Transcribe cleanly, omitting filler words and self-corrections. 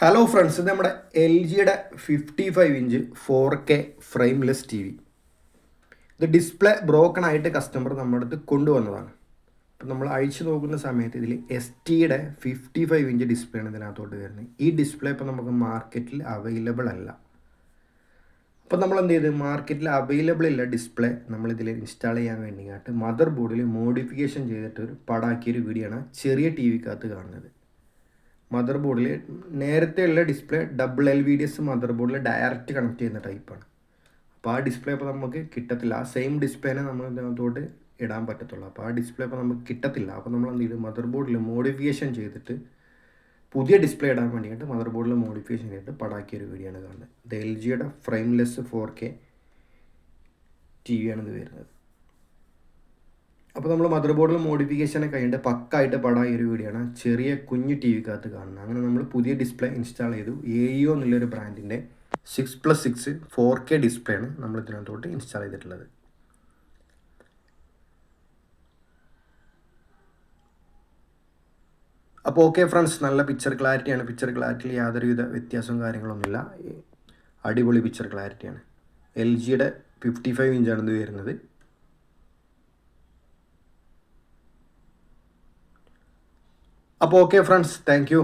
Hello friends, ഇത് നമ്മുടെ L ജിയുടെ 55 inch 4K frameless T V. ഇത് ഡിസ്പ്ലേ ബ്രോക്കൺ ആയിട്ട് കസ്റ്റമർ നമ്മുടെ അടുത്ത് കൊണ്ടുവന്നതാണ്. അപ്പോൾ നമ്മൾ അഴിച്ചു നോക്കുന്ന സമയത്ത് ഇതിൽ STയുടെ 55 ഇഞ്ച് ഡിസ്പ്ലേ ആണ് ഇതിനകത്തോട്ട് വരുന്നത്. ഈ ഡിസ്പ്ലേ ഇപ്പോൾ നമുക്ക് മാർക്കറ്റിൽ അവൈലബിൾ അല്ല. അപ്പോൾ നമ്മൾ എന്ത് ചെയ്ത്, മാർക്കറ്റിൽ അവൈലബിൾ ഇല്ല ഡിസ്പ്ലേ നമ്മളിതിൽ ഇൻസ്റ്റാൾ ചെയ്യാൻ വേണ്ടിയിട്ട് മദർ ബോർഡിൽ മോഡിഫിക്കേഷൻ ചെയ്തിട്ട് ഒരു പടാക്കിയൊരു വീഡിയോ ആണ് ചെറിയ ടി വിക്കകത്ത് കാണുന്നത്. മദർ ബോർഡിൽ നേരത്തെയുള്ള ഡിസ്പ്ലേ ഡബിൾ LVDS മദർ ബോർഡിൽ ഡയറക്റ്റ് കണക്ട് ചെയ്യുന്ന ടൈപ്പാണ്. അപ്പോൾ ആ ഡിസ്പ്ലേ ഇപ്പോൾ നമുക്ക് കിട്ടത്തില്ല. ആ സെയിം ഡിസ്പ്ലേനെ നമ്മൾ ഇതിനകത്തോട്ട് ഇടാൻ പറ്റത്തുള്ളൂ. അപ്പോൾ ആ ഡിസ്പ്ലേ ഇപ്പോൾ നമുക്ക് കിട്ടത്തില്ല. അപ്പോൾ നമ്മൾ എന്ത് ചെയ്തു, മദർ ബോർഡിൽ മോഡിഫിക്കേഷൻ ചെയ്തിട്ട് പുതിയ ഡിസ്പ്ലേ ഇടാൻ വേണ്ടിയിട്ട് മദർ ബോർഡിൽ മോഡിഫിക്കേഷൻ ചെയ്തിട്ട് പടാക്കിയൊരു വീഡിയോ ആണ് കാണുന്നത്. ഇത് LGയുടെ ഫ്രെയിംലെസ് 4K TV ആണിത് വരുന്നത്. അപ്പോൾ നമ്മൾ മദർ ബോർഡിൽ മോഡിഫിക്കേഷനൊക്കെ കഴിഞ്ഞിട്ട് പക്കായിട്ട് പടായ ഒരു വീഡിയോ ആണ് ചെറിയ കുഞ്ഞു ടി വിക്കകത്ത് കാണുന്നത്. അങ്ങനെ നമ്മൾ പുതിയ ഡിസ്പ്ലേ ഇൻസ്റ്റാൾ ചെയ്തു. AEO എന്നുള്ളൊരു ബ്രാൻഡിൻ്റെ 6+6 4K ഡിസ്പ്ലേ ആണ് നമ്മൾ ഇതിനകത്തോട്ട് ഇൻസ്റ്റാൾ ചെയ്തിട്ടുള്ളത്. അപ്പോൾ ഓക്കെ ഫ്രണ്ട്സ്, നല്ല പിക്ചർ ക്ലാരിറ്റിയാണ്. പിക്ചർ ക്ലാരിറ്റിയിൽ യാതൊരുവിധ വ്യത്യാസവും കാര്യങ്ങളൊന്നുമില്ല. അടിപൊളി പിക്ചർ ക്ലാരിറ്റിയാണ്. LGയുടെ 55 ഇഞ്ചാണ് ഇത് വരുന്നത്. അപ്പോൾ ഓക്കെ ഫ്രണ്ട്സ്, താങ്ക് യു.